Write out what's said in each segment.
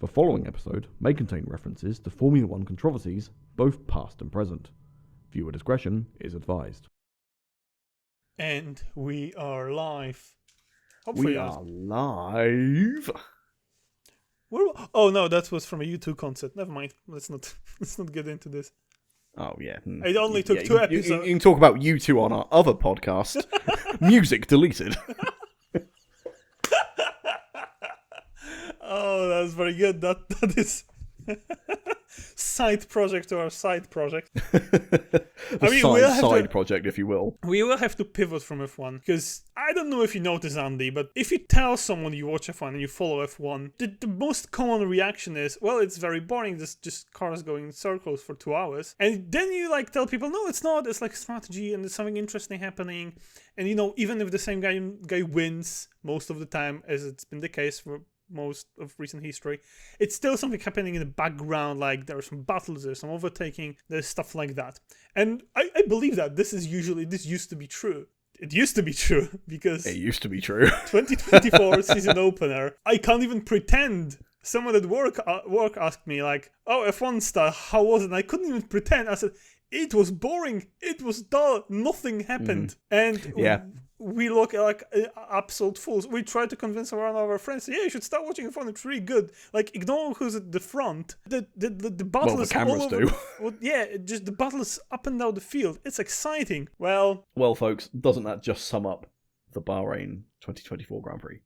The following episode may contain references to Formula One controversies, both past and present. Viewer discretion is advised. And we are live. Hopefully We are live. Oh no, that was from a U2 concert. Never mind. Let's not get into this. Oh yeah. It only took 2 episodes. You can talk about U2 on our other podcast. Music deleted. Oh, that's very good. That is side project to our side project. Side project, if you will. We will have to pivot from F1 because I don't know if you notice, Andy, but if you tell someone you watch F1 and you follow F1, the most common reaction is, well, it's very boring. Just cars going in circles for 2 hours, and then you tell people, no, it's not. It's like strategy and there's something interesting happening. And even if the same guy wins most of the time, as it's been the case for most of recent history, it's still something happening in the background, like there are some battles, there's some overtaking, there's stuff like that. And I believe that this used to be true. It used to be true because it used to be true. 2024 season opener, I can't even pretend. Someone at work asked me oh, F1 style, how was it? And I couldn't even pretend. I said, it was boring, it was dull, nothing happened. And yeah. We look like absolute fools. We try to convince one of our friends, yeah, you should start watching F1, it's really good. Ignore who's at the front. The battle is the cameras all over. do. Just the battle is up and down the field. It's exciting. Well, folks, doesn't that just sum up the Bahrain 2024 Grand Prix?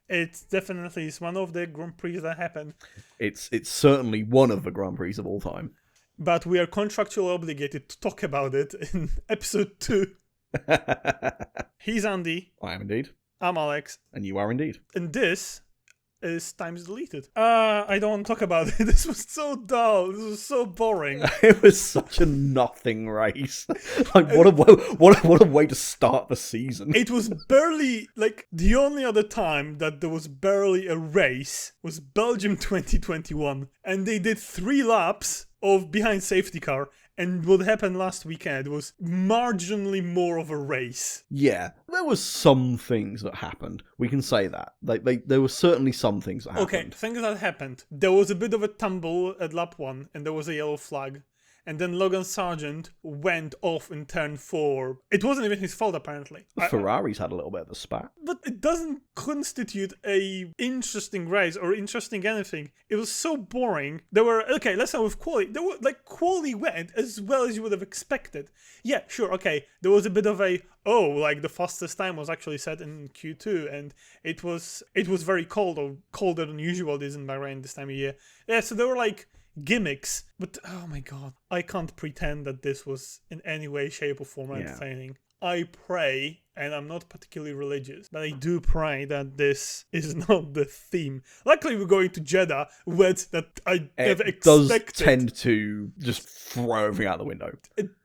It definitely is one of the Grand Prix that happened. It's certainly one of the Grand Prix of all time. But we are contractually obligated to talk about it in episode 2. He's Andy. I am indeed. I'm Alex. And you are indeed. And this is Times Deleted. I don't want to talk about it. This was so dull. This was so boring. It was such a nothing race. What a way to start the season. It was barely, the only other time that there was barely a race was Belgium 2021. And they did 3 laps of behind safety car. And what happened last weekend was marginally more of a race. Yeah, there was some things that happened. We can say that. There were certainly some things that happened. Okay, things that happened. There was a bit of a tumble at lap 1, and there was a yellow flag. And then Logan Sargent went off in turn 4. It wasn't even his fault, apparently. The Ferraris had a little bit of a spat. But it doesn't constitute a interesting race or interesting anything. It was so boring. Let's start with quali. Quali went as well as you would have expected. Yeah, sure, okay. There was a bit of the fastest time was actually set in Q2, and it was very cold, or colder than usual it is in Bahrain this time of year. Yeah, so there were gimmicks, but oh my god, I can't pretend that this was in any way, shape or form entertaining. I pray, and I'm not particularly religious, but I do pray that this is not the theme. Luckily, we're going to Jeddah, that I never expected. It does tend to just throw everything out the window.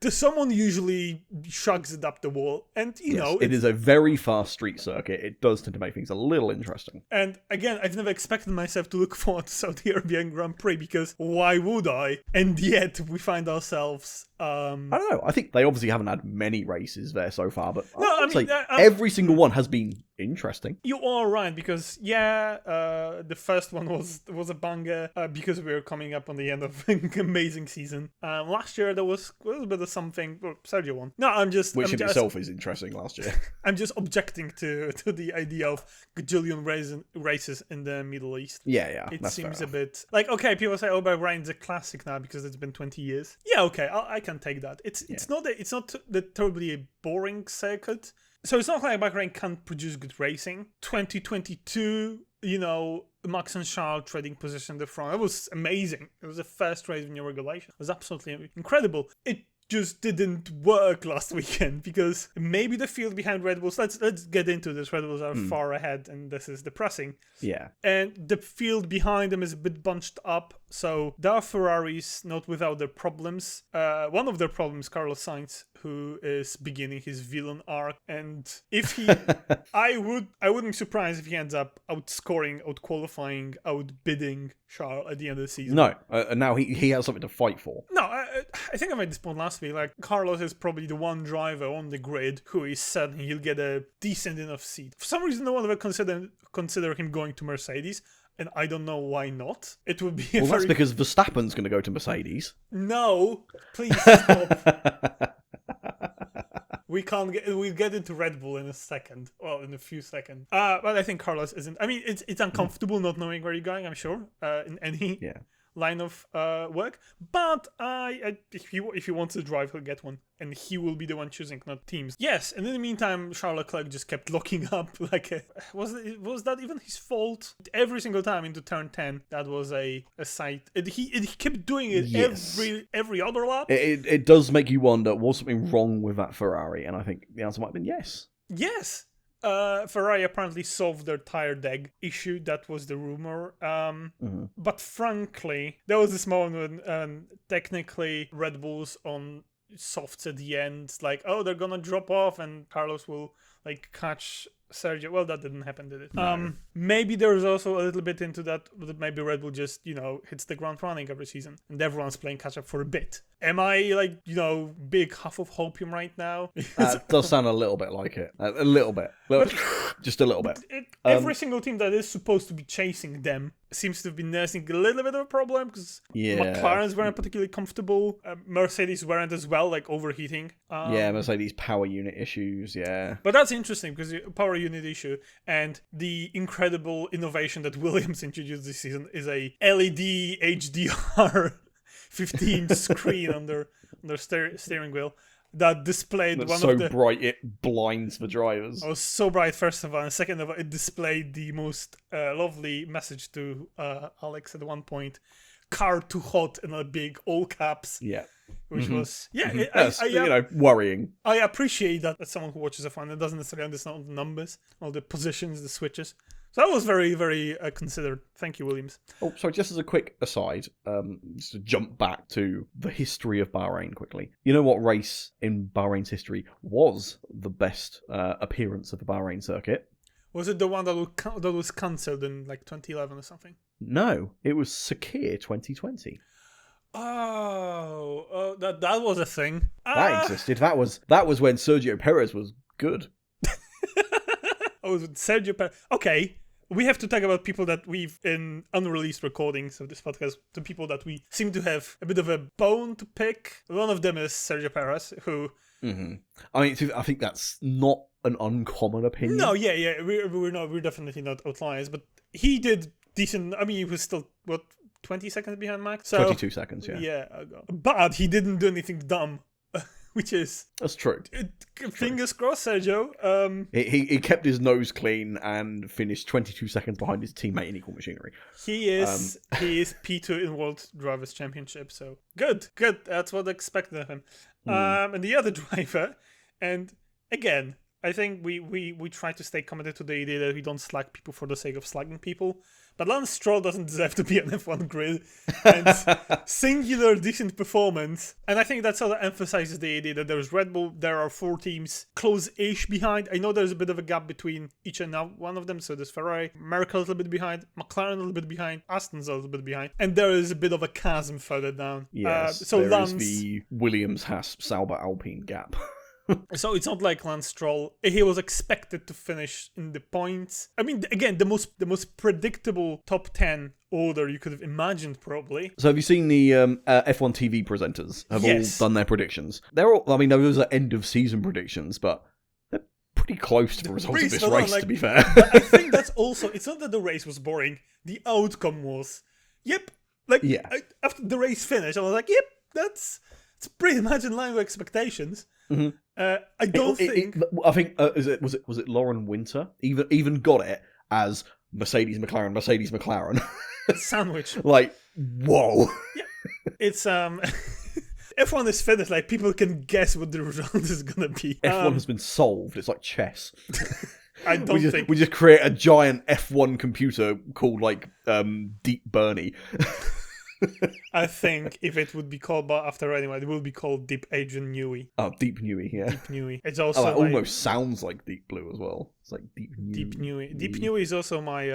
Someone usually shrugs it up the wall, and it is a very fast street circuit. It does tend to make things a little interesting. And again, I've never expected myself to look forward to Saudi Arabian Grand Prix, because why would I? And yet, we find ourselves... I don't know. I think they obviously haven't had many races there so far, but no, every single one has been interesting. You are right, because the first one was a banger because we were coming up on the end of an amazing season. Last year there was a bit of something. Well, Sergio won. No, which in itself is interesting. Last year, I'm just objecting to the idea of gajillion races in the Middle East. Yeah, it seems a bit okay. People say, "Oh, Bahrain's a classic now because it's been 20 years." Yeah, okay, I can take that. It's not terribly a boring circuit. So it's not like Bahrain can't produce good racing. 2022, Max and Charles trading position in the front. It was amazing. It was the first race in new regulation. It was absolutely incredible. It just didn't work last weekend because maybe the field behind Red Bulls, let's get into this. Red Bulls are far ahead, and this is depressing. Yeah. And the field behind them is a bit bunched up, so there are Ferraris not without their problems. One of their problems, Carlos Sainz, who is beginning his villain arc, and if he I wouldn't be surprised if he ends up outscoring, outqualifying, outbidding Charles at the end of the season. No, now he has something to fight for. No, I think I made this point last week. Carlos is probably the one driver on the grid who is certain he'll get a decent enough seat. For some reason, no one ever consider him going to Mercedes. and I don't know why not. It would be Well, that's because Verstappen's going to go to Mercedes. No, please stop. We'll get into Red Bull in a second. Well, in a few seconds. But I think Carlos isn't. I mean, it's uncomfortable not knowing where you're going, I'm sure, in any line of work. But if he wants to drive, he'll get one. And he will be the one choosing, not teams. Yes, and in the meantime, Charles Leclerc just kept locking up. Was that even his fault? Every single time into turn 10, that was a sight. He kept doing it every other lap. It does make you wonder, was something wrong with that Ferrari? And I think the answer might have been yes. Yes. Ferrari apparently solved their tire deg issue. That was the rumor. But frankly, there was this moment when technically Red Bull's on softs at the end, like, oh, they're gonna drop off and Carlos will catch Sergio. Well, that didn't happen, did it? No. Maybe there's also a little bit into that maybe Red Bull just, hits the ground running every season and everyone's playing catch up for a bit. Am I big huff of hopium right now? It does sound a little bit like it. A little bit. Just a little bit. Every single team that is supposed to be chasing them seems to have been nursing a little bit of a problem because McLaren's weren't particularly comfortable. Mercedes weren't as well, overheating. Mercedes power unit issues, But that's interesting because power unit issue and the incredible innovation that Williams introduced this season is a LED HDR 15 screen on their steering wheel that displayed That's so bright it blinds the drivers. Oh, so bright, first of all, and second of all, it displayed the most lovely message to Alex at one point: "Car too hot" in a big all caps. Which was worrying. I appreciate that as someone who watches F1 and doesn't necessarily understand all the numbers, all the positions, the switches. So that was very, very considered. Thank you, Williams. Oh, sorry, just as a quick aside, just to jump back to the history of Bahrain quickly. You know what race in Bahrain's history was the best appearance of the Bahrain circuit? Was it the one that was cancelled in 2011 or something? No, it was Sakir 2020. Oh, that was a thing. That existed. That was when Sergio Perez was good. Oh, Sergio Perez. Okay. We have to talk about people that we've in unreleased recordings of this podcast, the people that we seem to have a bit of a bone to pick. One of them is Sergio Perez, who... I mean, I think that's not an uncommon opinion. No, we're definitely not outliers, but he did decent. I mean, he was still, 20 seconds behind Max? 22 seconds, But he didn't do anything dumb. Which is... That's true. Fingers crossed, Sergio. He kept his nose clean and finished 22 seconds behind his teammate in equal machinery. He is P2 in World Drivers' Championship, so good. That's what I expected of him. And the other driver, and again, I think we try to stay committed to the idea that we don't slag people for the sake of slagging people. But Lance Stroll doesn't deserve to be an F1 grid. And singular decent performance. And I think that sort of emphasizes the idea that there's Red Bull, there are 4 teams close-ish behind. I know there's a bit of a gap between each and one of them. So there's Ferrari, Merkel a little bit behind, McLaren a little bit behind, Aston's a little bit behind. And there is a bit of a chasm further down. Yes, so there is the Williams-Haas-Sauber Alpine gap. So it's not like Lance Stroll. He was expected to finish in the points. I mean, again, the most predictable top 10 order you could have imagined, probably. So have you seen the F1 TV presenters have all done their predictions? They're all, I mean, those are end of season predictions, but they're pretty close to the results of this race, to be fair. But I think that's also, it's not that the race was boring. The outcome was, after the race finished, I was like, it's pretty much in line with expectations. I don't think. I think was it Lauren Winter even got it as Mercedes McLaren sandwich. Whoa. Yeah, it's F1 is finished. People can guess what the result is gonna be. F1 has been solved. It's like chess. I don't think we just create a giant F1 computer called Deep Bernie. I think if it would be called after anyone, it will be called Deep Agent Newey. Oh, Deep Newey, yeah. Deep Newey. It's also almost sounds like Deep Blue as well. It's like Deep Newey. Deep Newey. Deep Newey is also my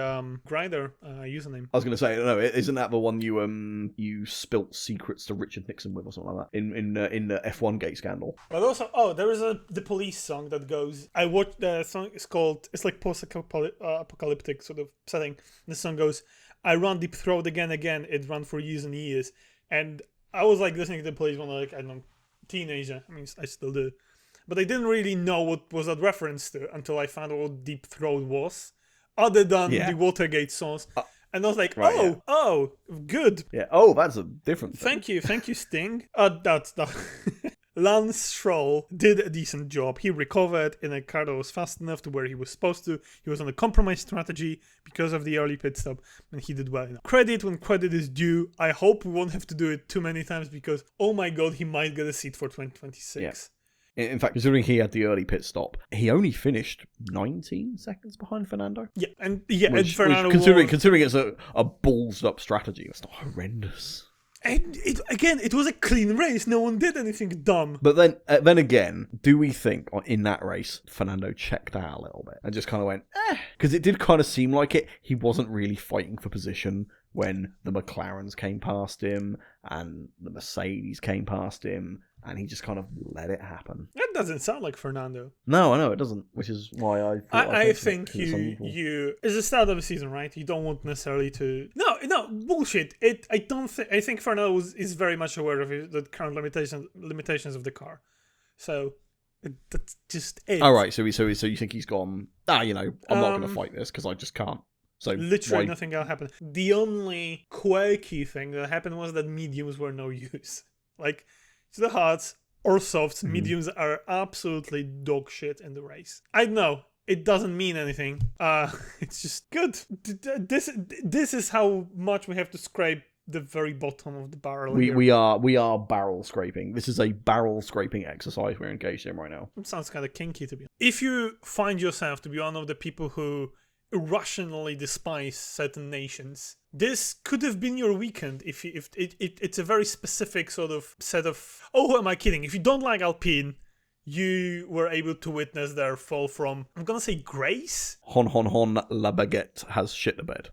grinder username. I was going to say, no, isn't that the one you spilt secrets to Richard Nixon with or something like that in the F1 Gate scandal? But also, there is the Police song that goes. I watched the song. It's like post-apocalyptic sort of setting. The song goes, I run Deep Throat again. It ran for years and years. And I was like listening to the police when I was like, I don't know, teenager. I mean, I still do. But I didn't really know what was that reference to until I found out what Deep Throat was, other than the Watergate songs. And I was like, oh, good. Yeah. Oh, that's a different thing. Thank you, Sting. That's that. Lance Stroll did a decent job. He recovered in a car that was fast enough to where he was supposed to. He was on a compromise strategy because of the early pit stop, and he did well enough. Credit when credit is due. I hope we won't have to do it too many times because, oh my god, he might get a seat for 2026. Yeah. In fact, considering he had the early pit stop, he only finished 19 seconds behind Fernando. Yeah, and Fernando considering it's a balls up strategy, it's not horrendous. And it was a clean race. No one did anything dumb. But then again, do we think in that race Fernando checked out a little bit and just kind of went, because it did kind of seem like it. He wasn't really fighting for position when the McLarens came past him and the Mercedes came past him, and he just kind of let it happen. That doesn't sound like Fernando. No, I know it doesn't, which is why I think you it's the start of the season, right? You don't want necessarily to. No, bullshit. I think Fernando is very much aware of the current limitations of the car. So that's just it. All right, so you think he's gone? I'm not going to fight this because I just can't. So literally nothing else happened. The only quirky thing that happened was that mediums were no use. Like, to the hards or softs, mediums are absolutely dog shit in the race. I know it doesn't mean anything. It's just good. This is how much we have to scrape the very bottom of the barrel. We are barrel scraping. This is a barrel scraping exercise we're engaged in right now. It sounds kind of kinky to be honest. If you find yourself to be one of the people who irrationally despise certain nations, this could have been your weekend if it's a very specific sort of set of. Oh, who am I kidding? If you don't like Alpine, you were able to witness their fall from, I'm gonna say, grace. Hon la baguette has shit the bed.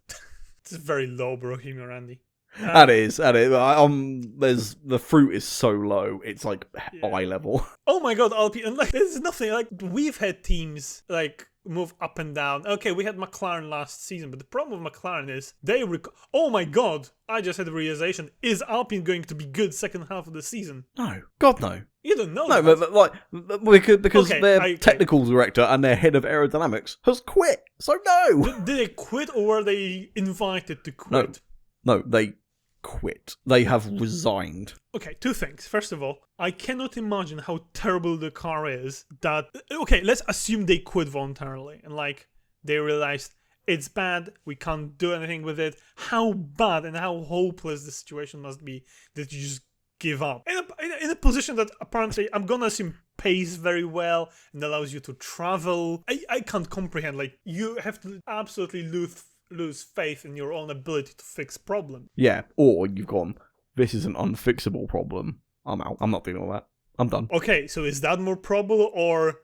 It's very low, Bohemian Randy. That is. There's the fruit is so low, it's like eye level. Oh my god, Alpine! And like, there's nothing like we've had teams like move up and down. Okay, we had McLaren last season, but the problem with McLaren is oh my god! I just had a realization: is Alpine going to be good second half of the season? No, God no. You don't know. No, but because their technical director and their head of aerodynamics has quit. So no. Did they quit or were they invited to quit? No, they quit. They have resigned. Okay, two things. First of all, I cannot imagine how terrible the car is that... Okay, let's assume they quit voluntarily and like they realized it's bad, we can't do anything with it. How bad and how hopeless the situation must be that you just give up. In a position that apparently, I'm gonna assume, pays very well and allows you to travel. I can't comprehend. Like, you have to absolutely lose faith in your own ability to fix problems. Yeah, or you've gone, this is an unfixable problem. I'm out. I'm not dealing with that. I'm done. Okay, so is that more probable or...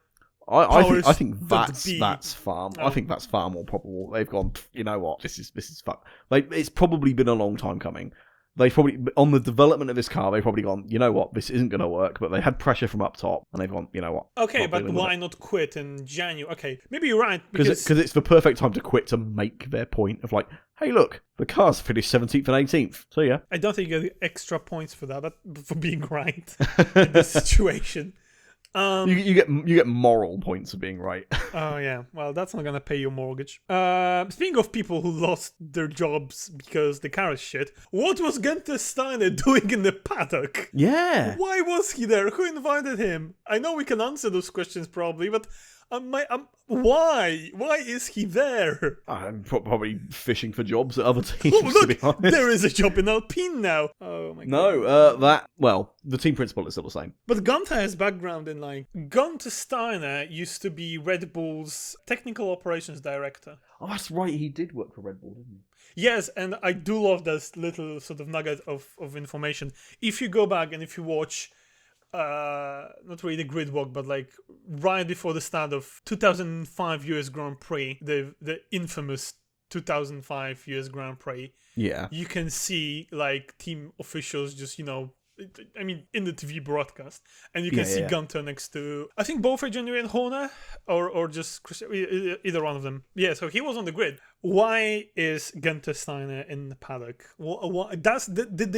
I think that's far. I think that's far more probable. They've gone, you know what? This is fuck. Like, it's probably been a long time coming. They've probably, on the development of this car, they've probably gone, you know what, this isn't going to work, but they had pressure from up top, and they've gone, you know what. Okay, but why not quit in January? Okay, maybe you're right. Because it's the perfect time to quit to make their point of like, hey, look, the car's finished 17th and 18th, so yeah. I don't think you get extra points for that, but for being right in this situation. You get moral points for being right. Oh yeah, well that's not gonna pay your mortgage. Speaking of people who lost their jobs because the car is shit, what was Guenther Steiner doing in the paddock? Yeah. Why was he there? Who invited him? I know we can answer those questions probably, but why? Why is he there? I'm probably fishing for jobs at other teams, to be honest. There is a job in Alpine now. Oh my god. No, the team principal is still the same. But Guenther has background in like... Guenther Steiner used to be Red Bull's technical operations director. Oh, that's right, he did work for Red Bull, didn't he? Yes, and I do love this little sort of nugget of information. If you go back and if you watch... not really the grid walk, but like right before the start of 2005 US Grand Prix, the infamous 2005 US Grand Prix. Yeah. You can see like team officials just, in the TV broadcast, and you can see yeah. Guenther next to, I think both Adrian and Horner, or just either one of them. Yeah, so he was on the grid. Why is Guenther Steiner in the paddock? Did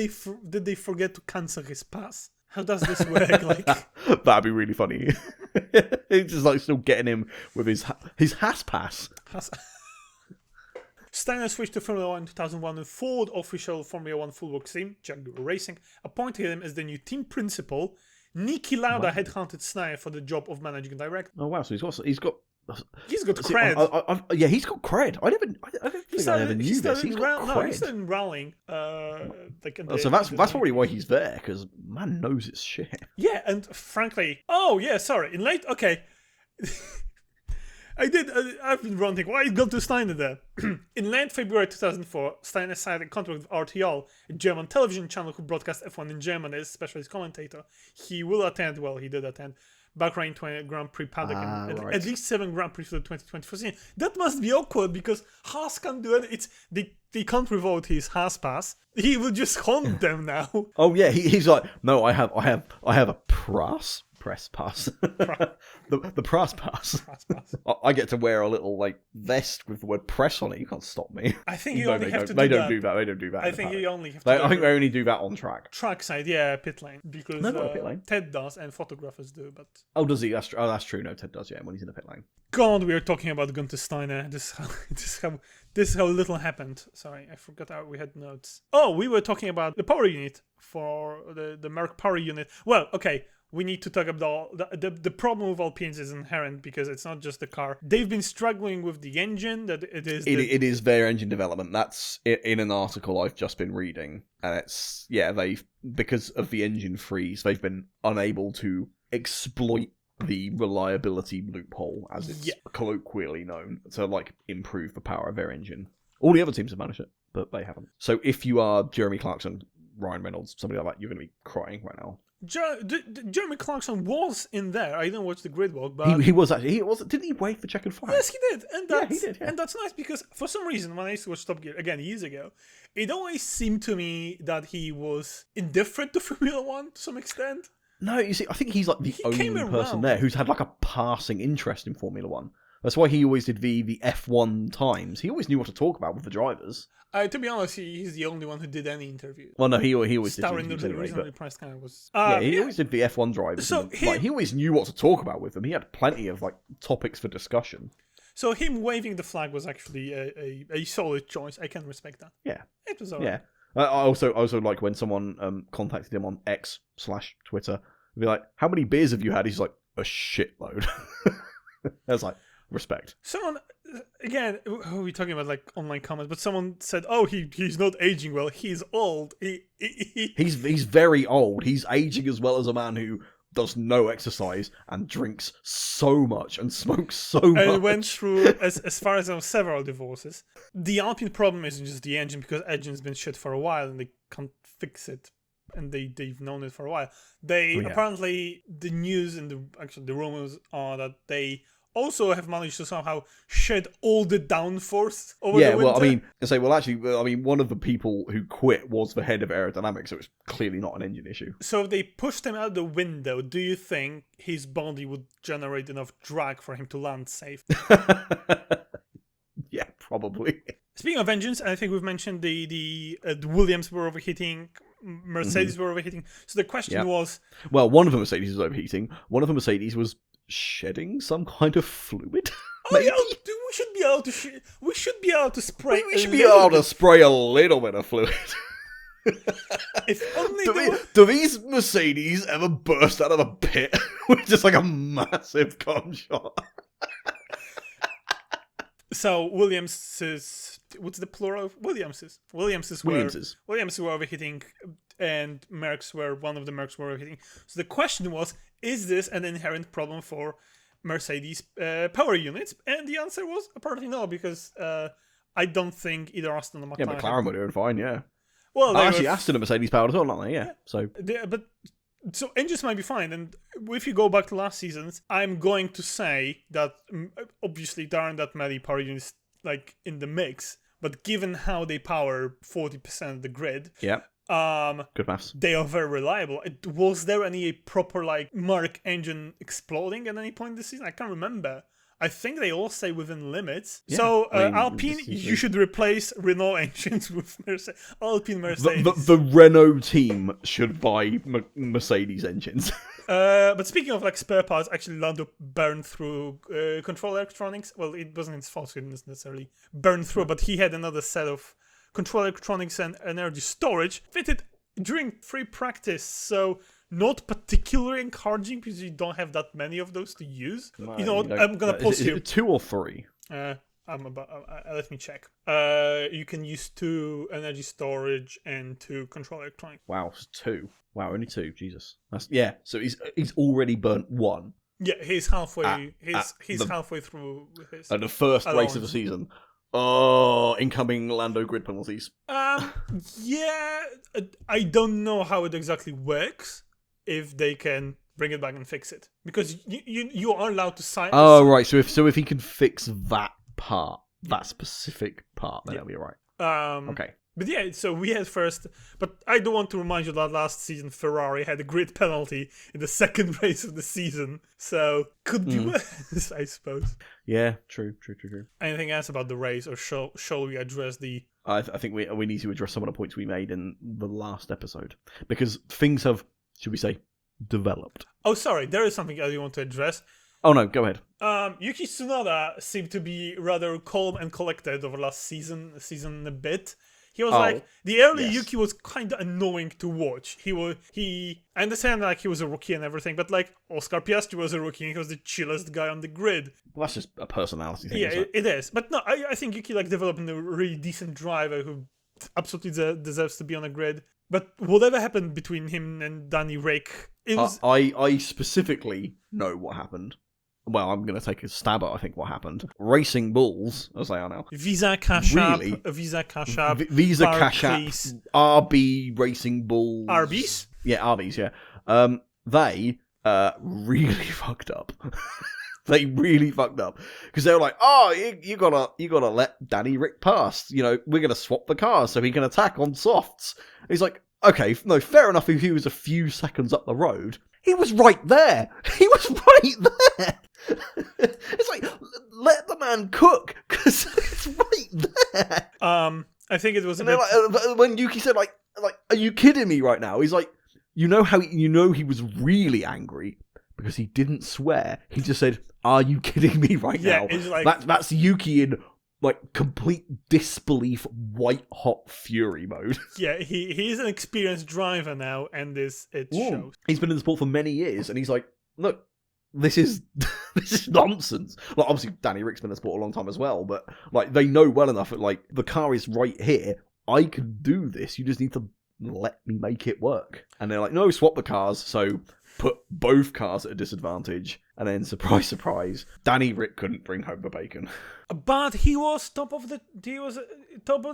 they forget to cancel his pass? How does this work? Like, that'd be really funny. It's just like still getting him with his Haas pass. Steiner switched to Formula 1 in 2001 and Ford official Formula 1 full-works team, Jaguar Racing, appointed him as the new team principal. Niki Lauda headhunted Steiner for the job of managing director. Oh wow! So he's got cred. Yeah, he's got cred. I don't think I ever knew this. He's got cred. No, he started rallying. So that's probably why he's there, because man knows his shit. Yeah, and frankly, okay. I've been wondering, why is Guenther Steiner there? In late February 2004, Steiner signed a contract with RTL, a German television channel who broadcasts F1 in Germany as specialist commentator. He did attend Bahrain 20 Grand Prix paddock and right. at least 7 Grand Prix for the 2024 season. That must be awkward because Haas can't do it. They can't revoke his Haas pass. He will just haunt them now. Oh yeah, he's like, no, I have a press pass. the press pass. I get to wear a little like vest with the word press on it. You can't stop me. I think you only have to do that. They don't do that. They don't do that. I think you only have to. I think they only do that on track. Trackside, yeah, pit lane, because No, not pit lane. Ted does and photographers do. But does he? That's true. No, Ted does. Yeah, when he's in the pit lane. God, we are talking about Guenther Steiner. This is how little happened. Sorry, I forgot how we had notes. Oh, we were talking about the power unit for the Merc power unit. Well, okay. We need to talk about the problem with Alpines is inherent because it's not just the car. They've been struggling with the engine. It is their engine development. That's in an article I've just been reading, and it's because of the engine freeze, they've been unable to exploit the reliability loophole, as it's colloquially known, to like improve the power of their engine. All the other teams have managed it, but they haven't. So if you are Jeremy Clarkson, Ryan Reynolds, somebody like that, you're going to be crying right now. Jeremy Clarkson was in there. I didn't watch the grid walk, but he was actually. Didn't he wave for checkered flag? Yes, he did, and he did. Yeah. And that's nice because for some reason, when I used to watch Top Gear again years ago, it always seemed to me that he was indifferent to Formula One to some extent. No, you see, I think he's like the only person there who's had like a passing interest in Formula One. That's why he always did the F1 times. He always knew what to talk about with the drivers. To be honest, he's the only one who did any interview. Well, no, he always did. Starring the reasonably priced guy was. He always did the F1 drivers. So he always knew what to talk about with them. He had plenty of like topics for discussion. So him waving the flag was actually a solid choice. I can respect that. Yeah, it was alright. Yeah, I also like when someone contacted him on X/Twitter. Be like, how many beers have you had? He's like, a shitload. I was like, respect. Someone, again, who are we talking about, like, online comments? But someone said, oh, he's not aging well. He's old. He's very old. He's aging as well as a man who does no exercise and drinks so much and smokes so much. And went through, as far as several divorces. The Alpine problem isn't just the engine, because engine's been shit for a while and they can't fix it. And they've known it for a while. Apparently, the news and the rumors are that they also have managed to somehow shed all the downforce over the winter. Yeah, well, one of the people who quit was the head of aerodynamics, so it's clearly not an engine issue. So if they pushed him out the window, do you think his body would generate enough drag for him to land safe? Yeah, probably. Speaking of engines, I think we've mentioned the Williams were overheating, Mercedes were overheating. So the question was... Well, one of the Mercedes was overheating. One of the Mercedes was shedding some kind of fluid. Oh, yeah, we should be able to. We should be able to spray. We should be able to spray a little bit of fluid. If only do these Mercedes ever burst out of a pit with just like a massive cum shot? So Williams's, what's the plural of Williams's? Williams's were overheating, and one of the Mercs were overheating. So the question was, is this an inherent problem for Mercedes power units? And the answer was apparently no, because I don't think either Aston or McLaren. Yeah, McLaren were doing fine, yeah. Well, actually, Aston and Mercedes powered as well, aren't they? Yeah. So engines might be fine, and if you go back to last seasons, I'm going to say that obviously there aren't that many power units like in the mix, but given how they power 40% of the grid, Good maths. They are very reliable. Was there any proper like Merc engine exploding at any point this season? I can't remember. I think they all stay within limits. Yeah, So I mean, Alpine, you should replace Renault engines with Alpine Mercedes. The Renault team should buy Mercedes engines. But speaking of like spare parts, actually Lando burned through control electronics. Well, it wasn't his fault, so he didn't necessarily burn through, but he had another set of control electronics and energy storage fitted during free practice. So not particularly encouraging because you don't have that many of those to use. No, you know what? I'm gonna pause is here. it 2 or 3? Let me check. You can use 2 energy storage and 2 control electronics. Wow, it's 2. Wow, only 2. Jesus. So he's already burnt 1. Yeah, he's halfway. He's halfway through with his. At the first race of the season. Oh, incoming Lando grid penalties. Yeah, I don't know how it exactly works. If they can bring it back and fix it, because you are allowed to sign. Oh, right. So if he can fix that part, that specific part, then it'll be all right. Okay. But yeah, so we had first, but I do want to remind you that last season Ferrari had a grid penalty in the second race of the season, so could be worse, I suppose. Yeah, true. Anything else about the race, or shall we address the... I think we need to address some of the points we made in the last episode, because things have, should we say, developed. Oh, sorry, there is something else you want to address. Oh no, go ahead. Yuki Tsunoda seemed to be rather calm and collected over last season a bit. He was the early Yuki was kind of annoying to watch. I understand like he was a rookie and everything, but like Oscar Piastri was a rookie and he was the chillest guy on the grid. Well, that's just a personality thing. Yeah, it is. But no, I think Yuki like developed a really decent driver who absolutely deserves to be on a grid. But whatever happened between him and Danny Rick, it was... I specifically know what happened. Well, I'm going to take a stab at, I think, what happened. Racing Bulls, as they are now. Visa Cash App, Visa Cash App, Visa Cash App, RB Racing Bulls. RBs? Yeah, RBs, yeah. They really fucked up. They really fucked up. Because they were like, oh, you gotta let Danny Rick pass. You know, we're going to swap the cars so he can attack on softs. And he's like, okay, no, fair enough if he was a few seconds up the road. He was right there. He was right there. It's like, let the man cook, because it's right there. I think it was and like, when Yuki said, like, are you kidding me right now? He's like, he was really angry because he didn't swear. He just said, are you kidding me right now? Like, that's Yuki in like complete disbelief, white hot fury mode. Yeah, he's an experienced driver now, and it shows. He's been in the sport for many years, and he's like, look, this is nonsense. Like, obviously Danny Rick's been in the sport a long time as well, but like they know well enough that like the car is right here. I can do this. You just need to let me make it work. And they're like, no, swap the cars. So put both cars at a disadvantage, and then surprise, surprise, Danny Rick couldn't bring home the bacon. But he was top of the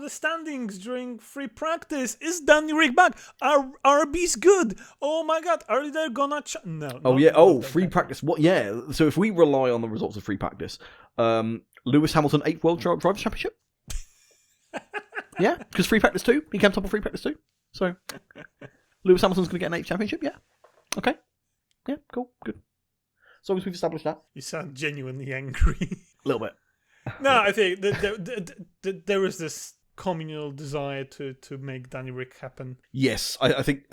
standings during free practice. Is Danny Rick back? Are RB's good? Oh my god, are they gonna no? Oh yeah. Oh, free practice. What? Yeah. So if we rely on the results of free practice, Lewis Hamilton 8th World Driver Championship. Yeah, because free practice 2, he came top of free practice 2. So Lewis Hamilton's gonna get an 8th championship. Yeah. Okay. Yeah. Cool. Good. As long as we've established that. You sound genuinely angry. A little bit. No, I think there is this communal desire to make Danny Rick happen. Yes, I think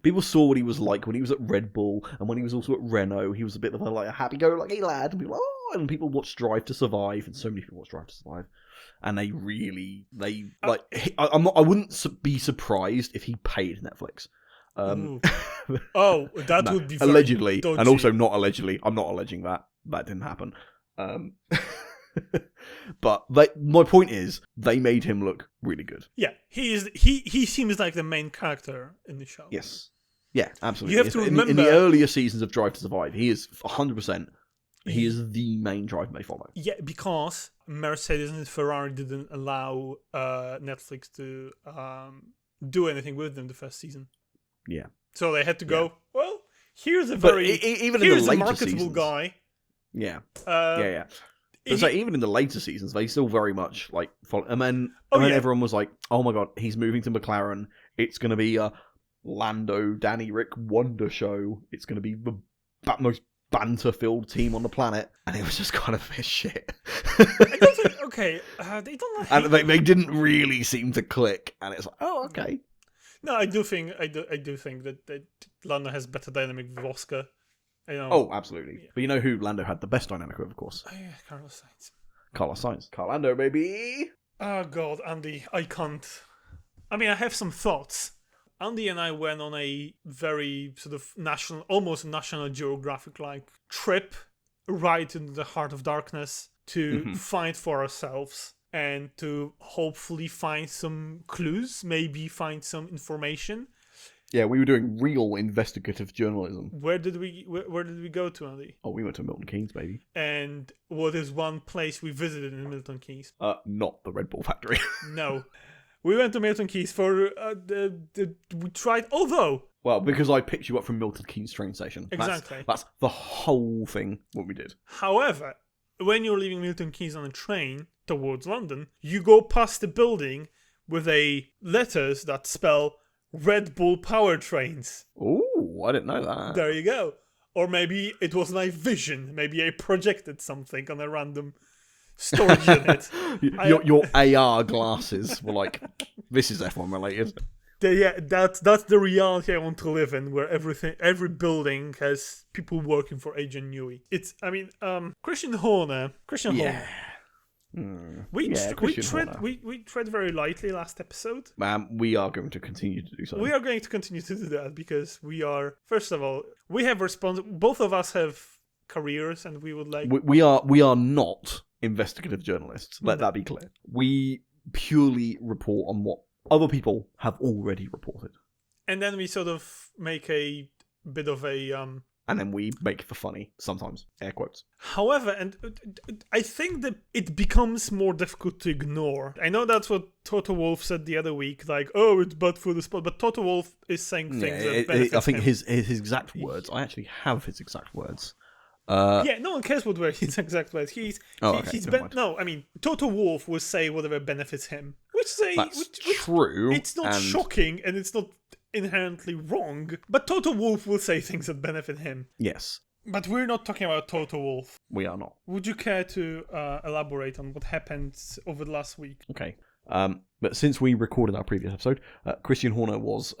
people saw what he was like when he was at Red Bull, and when he was also at Renault. He was a bit of a happy-go-lucky lad, and people watched Drive to Survive, and so many people watched Drive to Survive, and I wouldn't be surprised if he paid Netflix. That would be very allegedly, dodgy. And also not allegedly. I'm not alleging that didn't happen. But my point is, they made him look really good. Yeah, he seems like the main character in the show. Yes, yeah, absolutely. You have to remember in the earlier seasons of Drive to Survive, he is 100%. He is the main driver they follow. Yeah, because Mercedes and Ferrari didn't allow Netflix to do anything with them the first season. Yeah. So they had to go, well, here's a marketable seasons, guy. Yeah. Yeah. But so even in the later seasons, they still very much like follow. And then everyone was like, oh my god, he's moving to McLaren. It's going to be a Lando, Danny Rick wonder show. It's going to be the most banter-filled team on the planet, and it was just kind of a shit. I don't think, okay, they don't. And they didn't really seem to click, and it's like, oh, okay. No, I do think that Lando has better dynamic with Oscar. Oh, absolutely. Yeah. But you know who Lando had the best dynamic with, of course? Oh yeah, Carlos Sainz. Carlos Sainz. Carlando, baby! Oh god, Andy, I can't. I mean, I have some thoughts. Andy and I went on a very sort of almost National Geographic-like trip right into the heart of darkness to find for ourselves and to hopefully find some clues, maybe find some information. Yeah, we were doing real investigative journalism. Where did we go to, Andy? Oh, we went to Milton Keynes, baby. And what is one place we visited in Milton Keynes? Not the Red Bull factory. No. We went to Milton Keynes for we tried, although... Well, because I picked you up from Milton Keynes train station. Exactly. That's the whole thing, what we did. However, when you're leaving Milton Keynes on a train towards London, you go past the building with letters that spell Red Bull Powertrains. Ooh, I didn't know that. There you go. Or maybe it was my vision. Maybe I projected something on a random storage unit. Your AR glasses were like, this is F1 related. Yeah, that's the reality I want to live in, where every building has people working for Agent Newey. Christian Horner. We tread very lightly last episode. We are going to continue to do so. We are going to continue to do that because we are, first of all, we have both of us have careers, and we would like... We are not investigative journalists. Let that be clear. We purely report on what other people have already reported. And then we sort of make a bit of a... And then we make the funny, sometimes, air quotes. However, and I think that it becomes more difficult to ignore. I know that's what Toto Wolff said the other week, like, oh, it's bad for the sport. But Toto Wolff is saying things that benefit I think him. his exact words, I actually have his exact words. No one cares what were his exact words. Toto Wolff will say whatever benefits him. Which true. It's not shocking, and it's not inherently wrong, but Toto Wolff will say things that benefit him. Yes. But we're not talking about Toto Wolff. We are not. Would you care to elaborate on what happened over the last week? Okay. But since we recorded our previous episode, Christian Horner was,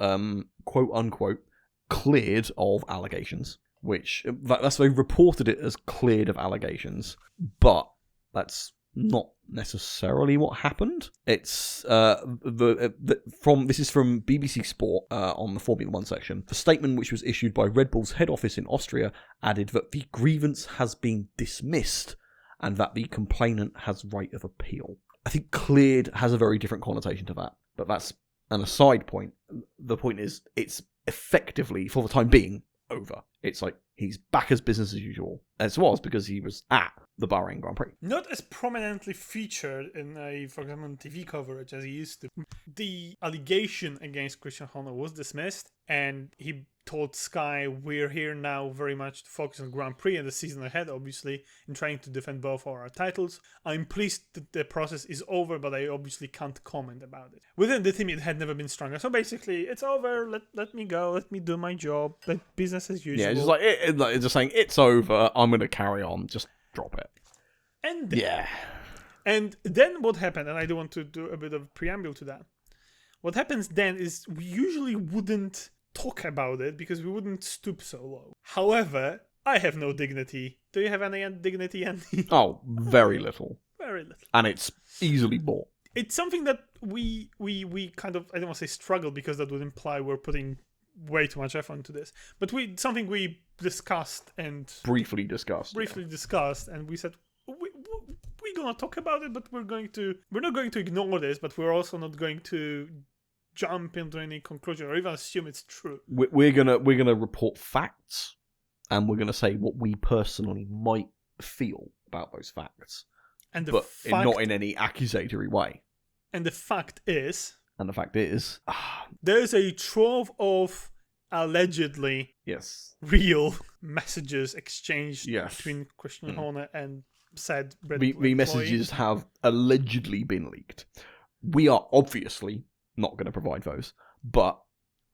quote unquote, cleared of allegations, which, that's they reported it as cleared of allegations, but that's not necessarily what happened. It's this is from BBC Sport on the Formula 1 section. The statement, which was issued by Red Bull's head office in Austria, added that the grievance has been dismissed and that the complainant has right of appeal. I think cleared has a very different connotation to that, but that's an aside point. The point is, it's effectively, for the time being, over. It's like he's back as business as usual, as it was because he was at the Bahrain Grand Prix. Not as prominently featured in for example, TV coverage as he used to. The allegation against Christian Horner was dismissed, and he told Sky, we're here now very much to focus on Grand Prix and the season ahead, obviously, in trying to defend both our titles. I'm pleased that the process is over, but I obviously can't comment about it. Within the team, it had never been stronger. So basically, it's over. Let me go. Let me do my job. Like business as usual. Yeah, just like it's just saying it's over. I'm going to carry on. Just drop it. And And then what happened? And I do want to do a bit of preamble to that. What happens then is we usually wouldn't talk about it because we wouldn't stoop so low. However, I have no dignity. Do you have any dignity, Andy? Oh, very little. Very little. And it's easily bought. It's something that we kind of, I don't want to say struggle because that would imply we're putting way too much effort into this. But something we discussed and... Briefly discussed, and we said, we're going to talk about it, but we're not going to ignore this, but we're also not going to jump into any conclusion or even assume it's true. We're gonna report facts, and we're gonna say what we personally might feel about those facts, not in any accusatory way. And the fact is, there's a trove of allegedly real messages exchanged between Christian Horner and said Red Bull the messages have allegedly been leaked. We are obviously not going to provide those, But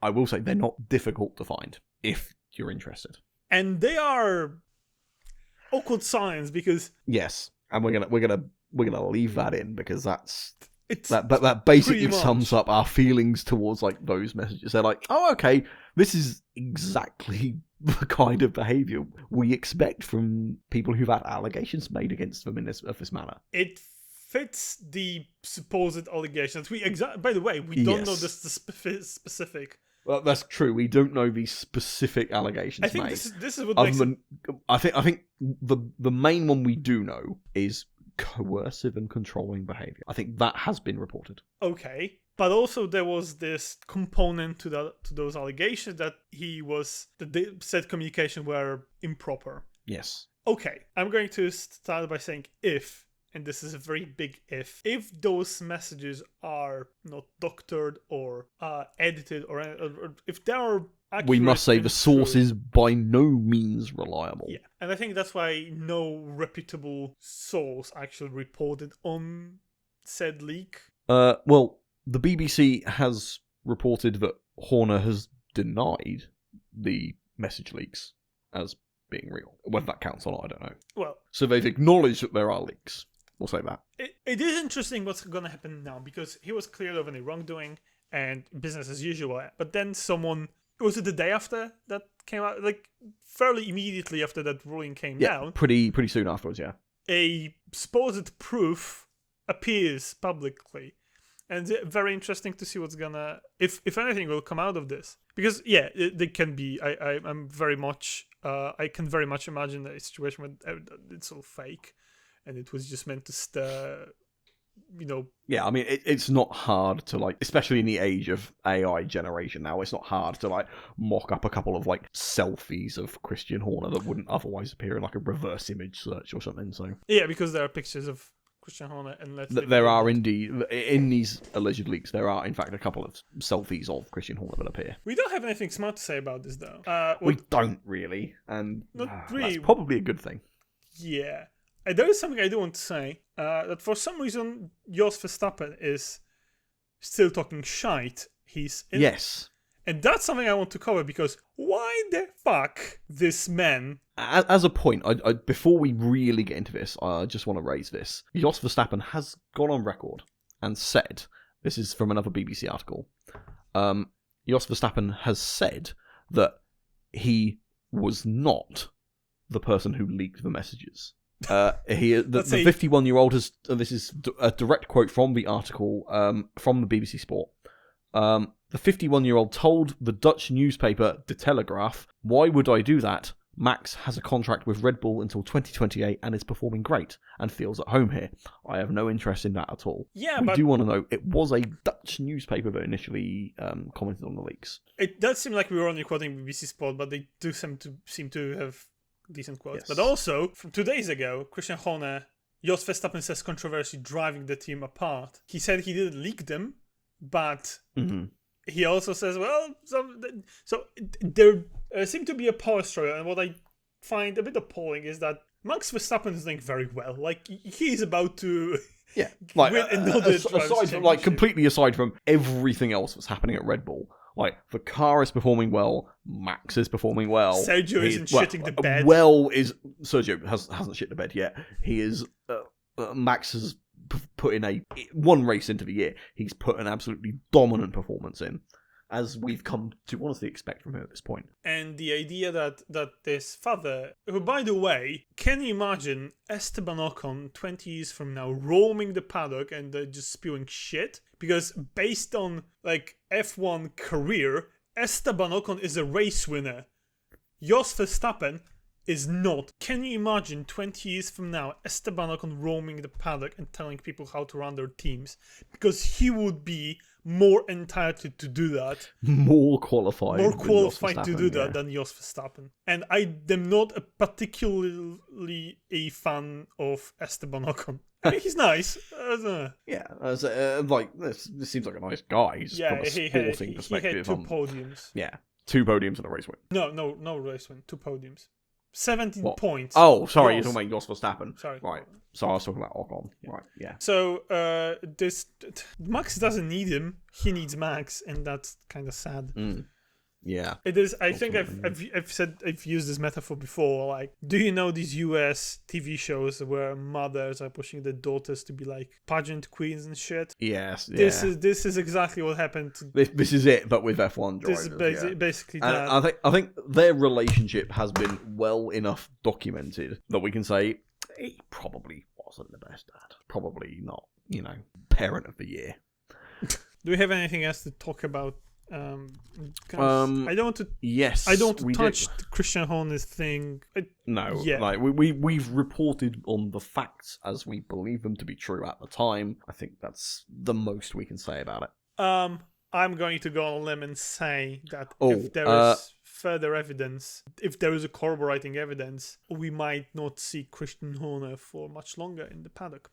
I will say they're not difficult to find if you're interested. And they are awkward science because Yes, and we're gonna leave that in because it's that basically pretty much sums up our feelings towards like those messages. They're like, oh, okay, this is exactly the kind of behaviour we expect from people who've had allegations made against them in this manner. It fits the supposed allegations. By the way, we don't know Yes. the specific. Well, that's true. We don't know the specific allegations I think made. this is what Other makes than, I think the main one we do know is coercive and controlling behaviour. I think that has been reported. okay. But also there was this component to those allegations that the said communication were improper. Yes. Okay, I'm going to start by saying if, and this is a very big if those messages are not doctored or edited or if they are accurate, We must say and the source true. is by no means reliable. Yeah, and I think that's why no reputable source actually reported on said leak. Well, the BBC has reported that Horner has denied the message leaks as being real. Whether that counts or not, I don't know. Well, So they've acknowledged that there are leaks. We'll say that. it is interesting what's going to happen now because he was cleared of any wrongdoing and business as usual. But then was it the day after that came out? Like fairly immediately after that ruling came down. Pretty soon afterwards, yeah. A supposed proof appears publicly. And it's very interesting to see what's gonna, if anything, will come out of this. Because yeah, they can be. I'm very much. I can very much imagine a situation where it's all fake, and it was just meant to stir. Yeah, I mean, it's not hard to, like, especially in the age of AI generation now, it's not hard to, like, mock up a couple of, like, selfies of Christian Horner that wouldn't otherwise appear in, like, a reverse image search or something, so. Yeah, because there are pictures of Christian Horner and There are indeed, in these alleged leaks, there are, in fact, a couple of selfies of Christian Horner that appear. We don't have anything smart to say about this, though. We don't really, and Not really. that's probably a good thing. Yeah. There is something I do want to say, that for some reason, Jos Verstappen is still talking shite. Yes. And that's something I want to cover, because why the fuck this man... As a point, I before we really get into this, I just want to raise this. Jos Verstappen has gone on record and said, this is from another BBC article, Jos Verstappen has said that he was not the person who leaked the messages. The 51-year-old has. This is a direct quote from the article from the BBC Sport. The 51-year-old told the Dutch newspaper De Telegraaf, "Why would I do that? Max has a contract with Red Bull until 2028 and is performing great and feels at home here. I have no interest in that at all." Yeah, we but do want to know, it was a Dutch newspaper that initially commented on the leaks. it does seem like we were only quoting BBC Sport, but they do seem to have decent quotes. Yes. But also, from 2 days ago, Christian Horner, Jos Verstappen says controversy driving the team apart. He said he didn't leak them, but he also says, well, so there seemed to be a power struggle, and what I find a bit appalling is that Max Verstappen is doing very well. Like, he's about to Yeah, like win another aside from, like, completely aside from everything else that's happening at Red Bull, like, the car is performing well, Max is performing well. Sergio isn't shitting the bed. Sergio hasn't shit the bed yet. He is. Max has put in one race into the year. He's put an absolutely dominant performance in, as we've come to honestly expect from him at this point. And the idea that this father, who, by the way, can you imagine Esteban Ocon 20 years from now roaming the paddock and just spewing shit? Because based on, like, F1 career, Esteban Ocon is a race winner. Jos Verstappen is not. Can you imagine 20 years from now Esteban Ocon roaming the paddock and telling people how to run their teams? Because he would be more entitled to do that. More qualified to do that than Jos Verstappen. And I am not particularly a fan of Esteban Ocon. I mean, he's nice. Yeah, like, this seems like a nice guy. Just from a sporting perspective. He had 2 podiums. Yeah, 2 podiums and a race win. No race win. 2 podiums. 17 What? points. Oh, sorry, you're Lost. talking about Jos Verstappen. Sorry. Right. So I was talking about Ocon. Yeah. Right, yeah. So Max doesn't need him. He needs Max, and that's kind of sad. Yeah. It is. I think Ultimately. I've used this metaphor before. Like, do you know these US TV shows where mothers are pushing their daughters to be like pageant queens and shit? Yes. This yeah. is exactly what happened to. This is it, but with F1 drivers. This is basically And that. I think their relationship has been well enough documented that we can say he probably wasn't the best dad. Probably not, parent of the year. Do we have anything else to talk about? I don't want to. Yes, I don't want to we touch do. the Christian Horner's thing. No, Yeah. like we've reported on the facts as we believe them to be true at the time. I think that's the most we can say about it. I'm going to go on a limb and say that Oh, if there is further evidence, if there is a corroborating evidence, we might not see Christian Horner for much longer in the paddock.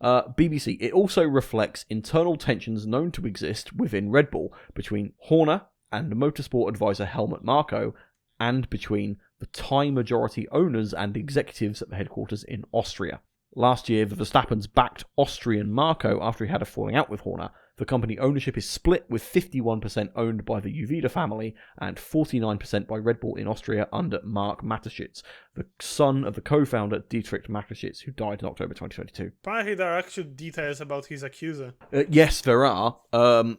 BBC, it also reflects internal tensions known to exist within Red Bull between Horner and motorsport advisor Helmut Marko, and between the Thai majority owners and executives at the headquarters in Austria. Last year, the Verstappens backed Austrian Marko after he had a falling out with Horner. The company ownership is split, with 51% owned by the Uvida family and 49% by Red Bull in Austria under Mark Mateschitz, the son of the co-founder Dietrich Mateschitz, who died in October 2022. Apparently, there are actual details about his accuser. Yes, there are.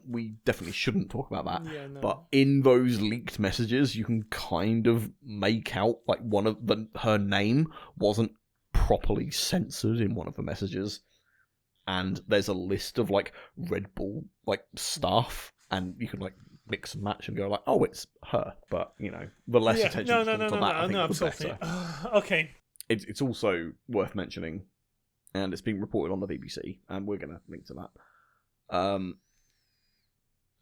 We definitely shouldn't talk about that. Yeah, no. But in those leaked messages, you can kind of make out like her name wasn't properly censored in one of the messages, and there's a list of like Red Bull like staff, and you can like mix and match and go like, oh, it's her. But the less attention to that, I think, the absolutely. better. Okay. It's also worth mentioning, and it's been reported on the BBC, and we're going to link to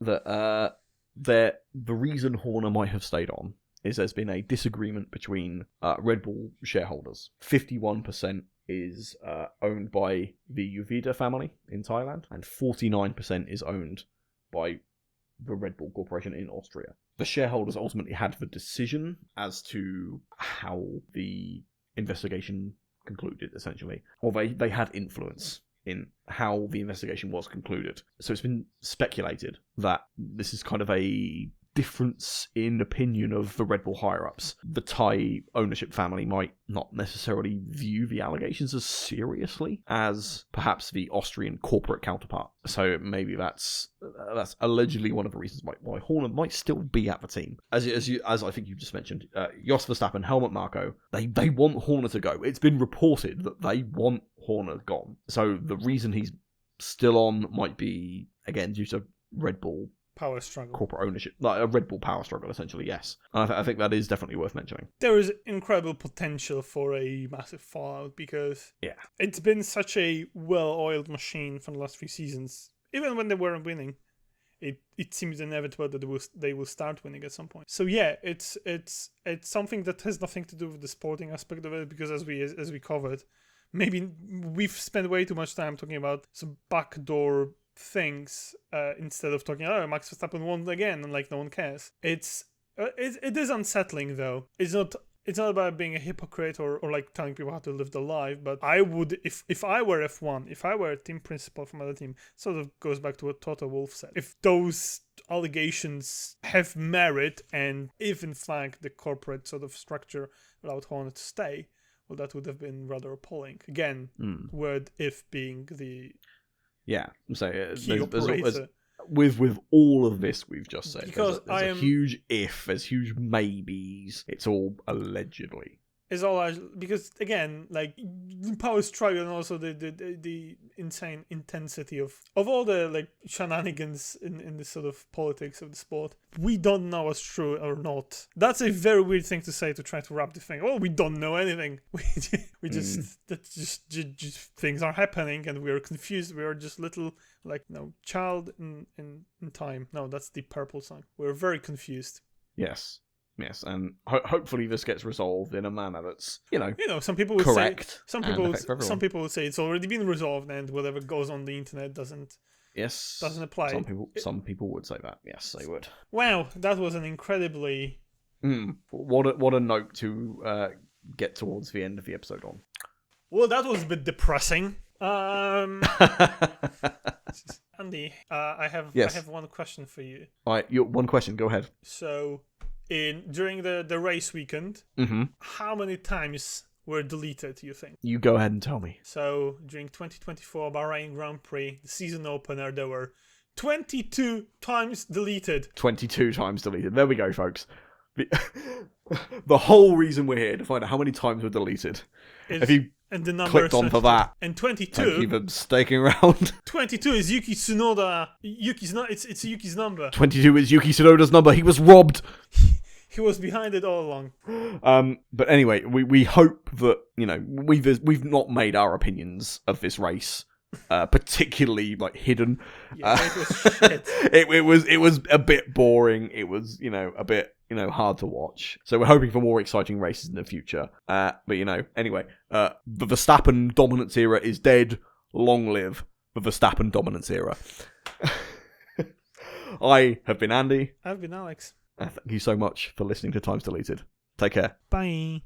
that. That the reason Horner might have stayed on is there's been a disagreement between Red Bull shareholders. 51% is owned by the Uvida family in Thailand, and 49% is owned by the Red Bull Corporation in Austria. The shareholders ultimately had the decision as to how the investigation concluded, essentially. Or they had influence in how the investigation was concluded. So it's been speculated that this is kind of a difference in opinion of the Red Bull higher-ups. The Thai ownership family might not necessarily view the allegations as seriously as perhaps the Austrian corporate counterpart. So maybe that's allegedly one of the reasons why Horner might still be at the team. As I think you just mentioned, Jos Verstappen, Helmut Marko, they want Horner to go. It's been reported that they want Horner gone. So the reason he's still on might be, again, due to Red Bull power struggle, corporate ownership, like a Red Bull power struggle, essentially. Yes, and I think that is definitely worth mentioning. There is incredible potential for a massive fallout because it's been such a well-oiled machine for the last few seasons. Even when they weren't winning, it seems inevitable that they will start winning at some point. So yeah, it's something that has nothing to do with the sporting aspect of it, because as we covered, maybe we've spent way too much time talking about some backdoor things instead of talking, Max Verstappen won again, and like no one cares. It is unsettling though. It's not about being a hypocrite or like telling people how to live their life, but I would, if I were F1, if I were a team principal from another team, sort of goes back to what Toto Wolff said. If those allegations have merit, and if in fact the corporate sort of structure allowed Horner to stay, well, that would have been rather appalling. Again, word if being the so key operator. With all of this we've just said, because there's a huge if, there's huge maybes. It's all allegedly. Is all because again, like power struggle, and also the insane intensity of all the like shenanigans in the sort of politics of the sport. We don't know what's true or not. That's a very weird thing to say, to try to wrap the thing. Oh, we don't know anything. We just things are happening and we are confused. We are just little child in time. No, that's the Purple song. We're very confused. Yes, and hopefully this gets resolved in a manner that's, some people would correct. Some people would say it's already been resolved and whatever goes on the internet doesn't apply. Some people would say that. Yes, they would. Wow, that was an incredibly what a note to get towards the end of the episode on. Well, that was a bit depressing. Andy, I have one question for you. All right, one question. Go ahead. So, during the race weekend, how many times were deleted, you think? You go ahead and tell me. So, during 2024 Bahrain Grand Prix, the season opener, there were 22 times deleted. 22 times deleted. There we go, folks. The whole reason we're here to find out how many times were deleted. If you and the number clicked on for that, and 22. Thank you for sticking around. 22 is Yuki Tsunoda. It's Yuki's number. 22 is Yuki Tsunoda's number. He was robbed. He was behind it all along. But anyway, we hope that we've not made our opinions of this race particularly hidden. Yeah, it was shit. it was a bit boring. It was a bit hard to watch. So we're hoping for more exciting races in the future. But anyway, the Verstappen dominance era is dead. Long live the Verstappen dominance era. I have been Andy. I've been Alex. Thank you so much for listening to Times Deleted. Take care. Bye.